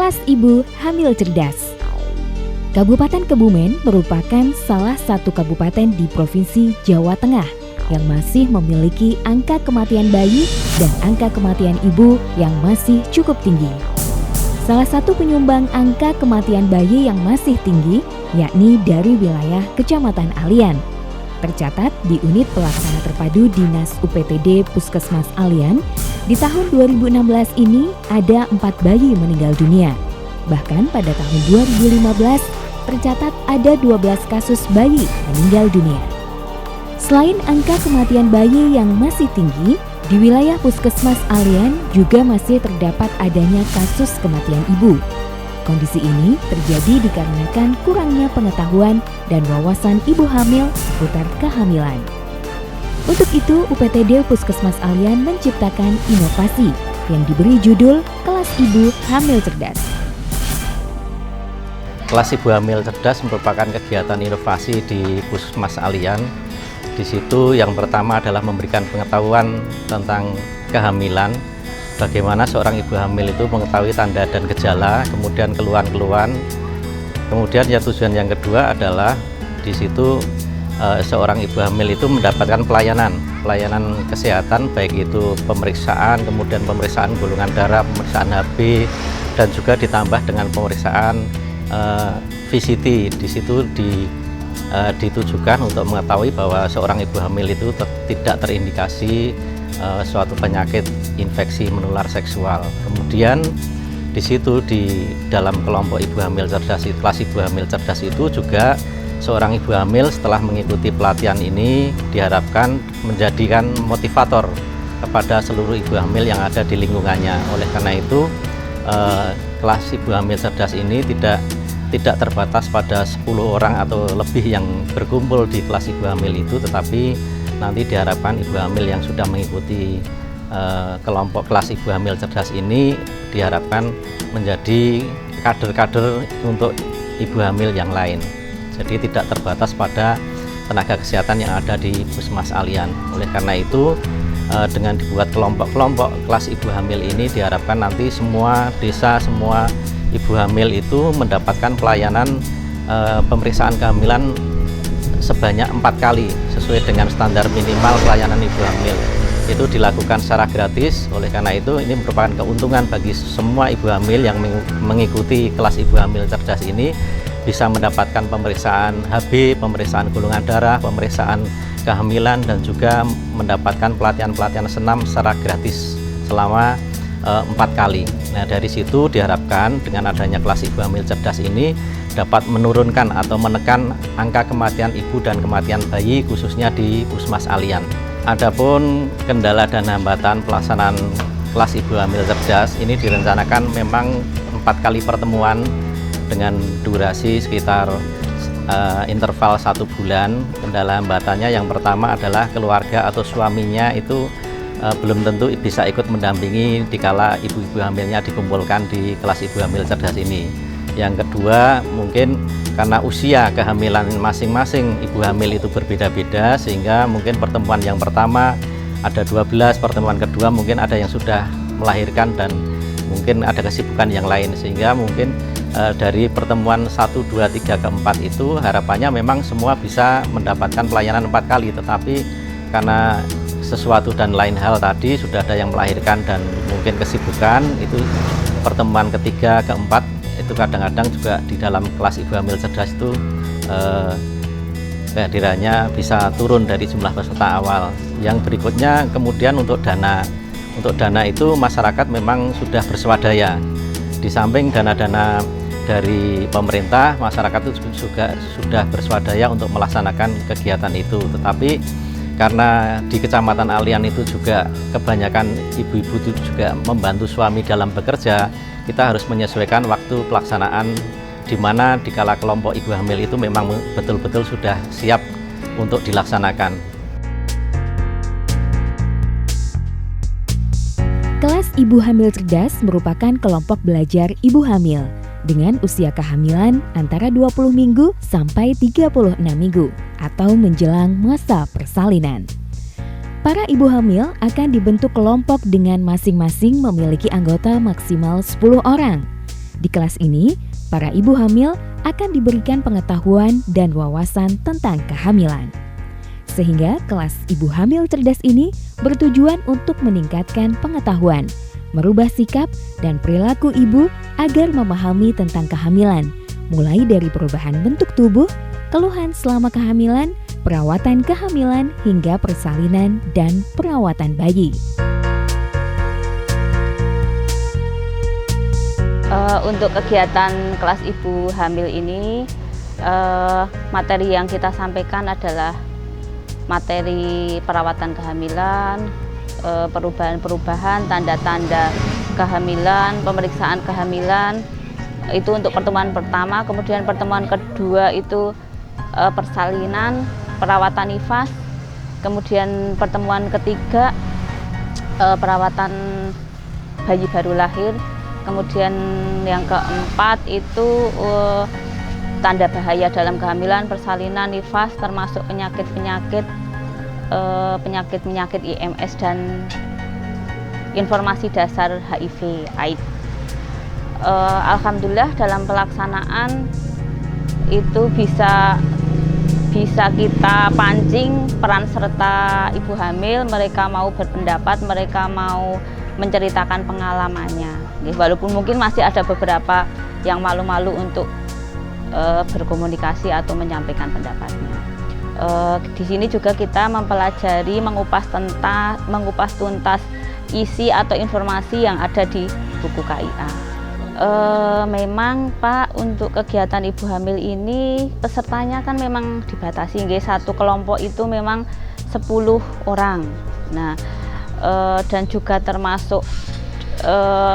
Kelas Ibu Hamil Cerdas. Kabupaten Kebumen merupakan salah satu kabupaten di Provinsi Jawa Tengah yang masih memiliki angka kematian bayi dan angka kematian ibu yang masih cukup tinggi. Salah satu penyumbang angka kematian bayi yang masih tinggi yakni dari wilayah Kecamatan Alian. Tercatat di unit pelaksana terpadu Dinas UPTD Puskesmas Alian, di tahun 2016 ini ada 4 bayi meninggal dunia. Bahkan pada tahun 2015 tercatat ada 12 kasus bayi meninggal dunia. Selain angka kematian bayi yang masih tinggi, di wilayah Puskesmas Alian juga masih terdapat adanya kasus kematian ibu. Kondisi ini terjadi dikarenakan kurangnya pengetahuan dan wawasan ibu hamil seputar kehamilan. Untuk itu, UPTD Puskesmas Alian menciptakan inovasi yang diberi judul Kelas Ibu Hamil Cerdas. Kelas Ibu Hamil Cerdas merupakan kegiatan inovasi di Puskesmas Alian. Di situ yang pertama adalah memberikan pengetahuan tentang kehamilan, bagaimana seorang ibu hamil itu mengetahui tanda dan gejala, kemudian keluhan-keluhan. Kemudian ya tujuan yang kedua adalah di situ seorang ibu hamil itu mendapatkan pelayanan kesehatan, baik itu pemeriksaan, kemudian pemeriksaan golongan darah, pemeriksaan HB, dan juga ditambah dengan pemeriksaan VCT. Di situ ditujukan untuk mengetahui bahwa seorang ibu hamil itu tidak terindikasi suatu penyakit infeksi menular seksual. Kemudian di situ di dalam kelompok ibu hamil cerdas, kelas ibu hamil cerdas itu juga seorang ibu hamil setelah mengikuti pelatihan ini diharapkan menjadikan motivator kepada seluruh ibu hamil yang ada di lingkungannya. Oleh karena itu kelas ibu hamil cerdas ini tidak terbatas pada 10 orang atau lebih yang berkumpul di kelas ibu hamil itu, tetapi nanti diharapkan ibu hamil yang sudah mengikuti kelompok kelas ibu hamil cerdas ini diharapkan menjadi kader-kader untuk ibu hamil yang lain. Jadi tidak terbatas pada tenaga kesehatan yang ada di Puskesmas Alian. Oleh karena itu dengan dibuat kelompok-kelompok kelas ibu hamil ini diharapkan nanti semua desa, semua ibu hamil itu mendapatkan pelayanan pemeriksaan kehamilan sebanyak 4 kali sesuai dengan standar minimal pelayanan ibu hamil. Itu dilakukan secara gratis. Oleh karena itu ini merupakan keuntungan bagi semua ibu hamil yang mengikuti kelas ibu hamil cerdas ini, bisa mendapatkan pemeriksaan HB, pemeriksaan golongan darah, pemeriksaan kehamilan, dan juga mendapatkan pelatihan-pelatihan senam secara gratis selama 4 kali. Nah, dari situ diharapkan dengan adanya kelas ibu hamil cerdas ini dapat menurunkan atau menekan angka kematian ibu dan kematian bayi khususnya di Puskesmas Alian. Adapun kendala dan hambatan pelaksanaan kelas ibu hamil cerdas ini direncanakan memang 4 kali pertemuan dengan durasi sekitar interval 1 bulan. Kendala hambatannya yang pertama adalah keluarga atau suaminya itu belum tentu bisa ikut mendampingi dikala ibu-ibu hamilnya dikumpulkan di kelas ibu hamil cerdas ini. Yang kedua, mungkin karena usia kehamilan masing-masing ibu hamil itu berbeda-beda, sehingga mungkin pertemuan yang pertama ada 12, pertemuan kedua mungkin ada yang sudah melahirkan dan mungkin ada kesibukan yang lain, sehingga mungkin dari pertemuan 1, 2, 3, keempat itu harapannya memang semua bisa mendapatkan pelayanan 4 kali, tetapi karena sesuatu dan lain hal tadi sudah ada yang melahirkan dan mungkin kesibukan, itu pertemuan ketiga, keempat itu kadang-kadang juga di dalam kelas ibu hamil cerdas itu kehadirannya bisa turun dari jumlah peserta awal. Yang berikutnya kemudian untuk dana itu masyarakat memang sudah berswadaya. Di samping dana-dana dari pemerintah, masyarakat itu juga sudah berswadaya untuk melaksanakan kegiatan itu. Tetapi karena di Kecamatan Alian itu juga kebanyakan ibu-ibu itu juga membantu suami dalam bekerja, kita harus menyesuaikan waktu pelaksanaan, di mana dikala kelompok ibu hamil itu memang betul-betul sudah siap untuk dilaksanakan. Kelas Ibu Hamil Cerdas merupakan kelompok belajar ibu hamil dengan usia kehamilan antara 20 minggu sampai 36 minggu atau menjelang masa persalinan. Para ibu hamil akan dibentuk kelompok dengan masing-masing memiliki anggota maksimal 10 orang. Di kelas ini, para ibu hamil akan diberikan pengetahuan dan wawasan tentang kehamilan. Sehingga kelas ibu hamil cerdas ini bertujuan untuk meningkatkan pengetahuan, merubah sikap dan perilaku ibu agar memahami tentang kehamilan, mulai dari perubahan bentuk tubuh, keluhan selama kehamilan, perawatan kehamilan, hingga persalinan dan perawatan bayi. Untuk kegiatan kelas ibu hamil ini, materi yang kita sampaikan adalah materi perawatan kehamilan, perubahan-perubahan, tanda-tanda kehamilan, pemeriksaan kehamilan, itu untuk pertemuan pertama. Kemudian pertemuan kedua itu persalinan, perawatan nifas. Kemudian pertemuan ketiga perawatan bayi baru lahir. Kemudian yang keempat itu tanda bahaya dalam kehamilan, persalinan, nifas, termasuk penyakit-penyakit IMS dan informasi dasar HIV/AIDS. Alhamdulillah dalam pelaksanaan itu bisa kita pancing peran serta ibu hamil, mereka mau berpendapat, mereka mau menceritakan pengalamannya. Walaupun mungkin masih ada beberapa yang malu-malu untuk berkomunikasi atau menyampaikan pendapatnya. Di sini juga kita mempelajari, mengupas tuntas isi atau informasi yang ada di buku KIA. Memang Pak, untuk kegiatan ibu hamil ini pesertanya kan memang dibatasi, satu kelompok itu memang 10 orang. Nah, dan juga termasuk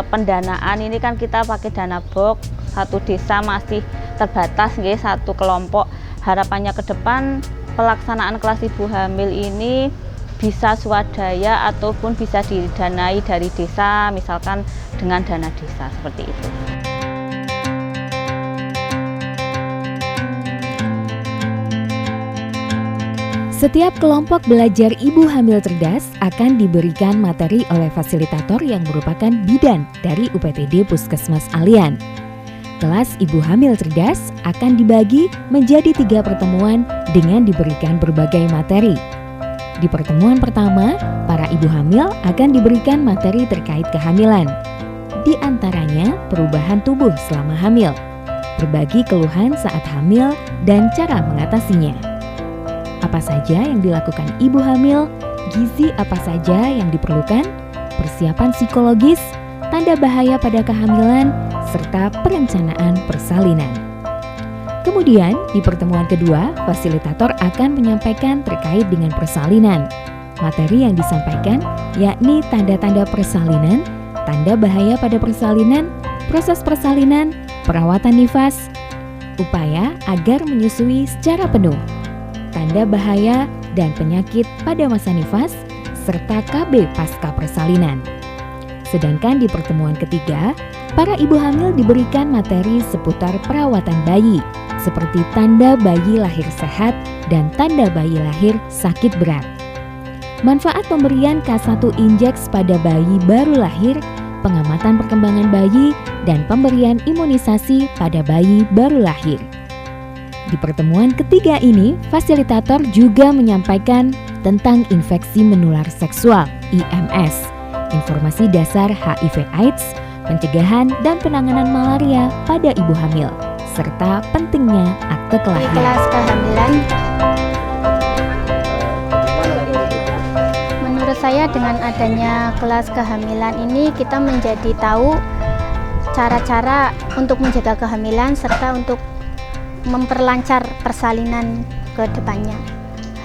pendanaan ini kan kita pakai dana box, satu desa masih terbatas, satu kelompok. Harapannya ke depan pelaksanaan kelas ibu hamil ini bisa swadaya ataupun bisa didanai dari desa, misalkan dengan dana desa, seperti itu. Setiap kelompok belajar ibu hamil cerdas akan diberikan materi oleh fasilitator yang merupakan bidan dari UPTD Puskesmas Alian. Kelas ibu hamil cerdas akan dibagi menjadi 3 pertemuan dengan diberikan berbagai materi. Di pertemuan pertama, para ibu hamil akan diberikan materi terkait kehamilan. Di antaranya perubahan tubuh selama hamil, berbagi keluhan saat hamil, dan cara mengatasinya. Apa saja yang dilakukan ibu hamil, gizi apa saja yang diperlukan, persiapan psikologis, tanda bahaya pada kehamilan, serta perencanaan persalinan. Kemudian, di pertemuan kedua, fasilitator akan menyampaikan terkait dengan persalinan. Materi yang disampaikan yakni tanda-tanda persalinan, tanda bahaya pada persalinan, proses persalinan, perawatan nifas, upaya agar menyusui secara penuh, tanda bahaya dan penyakit pada masa nifas, serta KB pasca persalinan. Sedangkan di pertemuan ketiga, para ibu hamil diberikan materi seputar perawatan bayi, seperti tanda bayi lahir sehat dan tanda bayi lahir sakit berat. Manfaat pemberian K1 Injeks pada bayi baru lahir, pengamatan perkembangan bayi, dan pemberian imunisasi pada bayi baru lahir. Di pertemuan ketiga ini, fasilitator juga menyampaikan tentang infeksi menular seksual IMS, informasi dasar HIV/AIDS, pencegahan dan penanganan malaria pada ibu hamil, serta pentingnya akte kelahiran. Di kelas kehamilan, menurut saya dengan adanya kelas kehamilan ini kita menjadi tahu cara-cara untuk menjaga kehamilan serta untuk memperlancar persalinan ke depannya.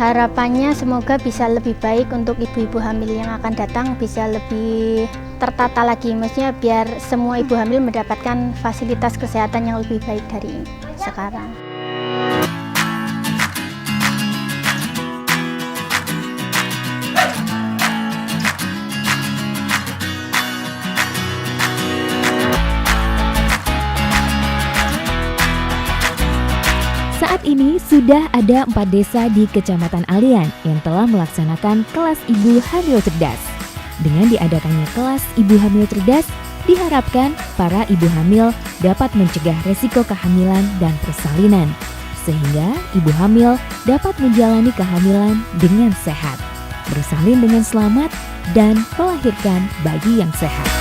Harapannya semoga bisa lebih baik untuk ibu-ibu hamil yang akan datang, bisa lebih tertata lagi, maksudnya biar semua ibu hamil mendapatkan fasilitas kesehatan yang lebih baik dari sekarang. Saat ini sudah ada 4 desa di Kecamatan Alian yang telah melaksanakan kelas ibu hamil cerdas. Dengan diadakannya kelas ibu hamil cerdas, Diharapkan para ibu hamil dapat mencegah resiko kehamilan dan persalinan, sehingga ibu hamil dapat menjalani kehamilan dengan sehat, bersalin dengan selamat, dan melahirkan bayi yang sehat.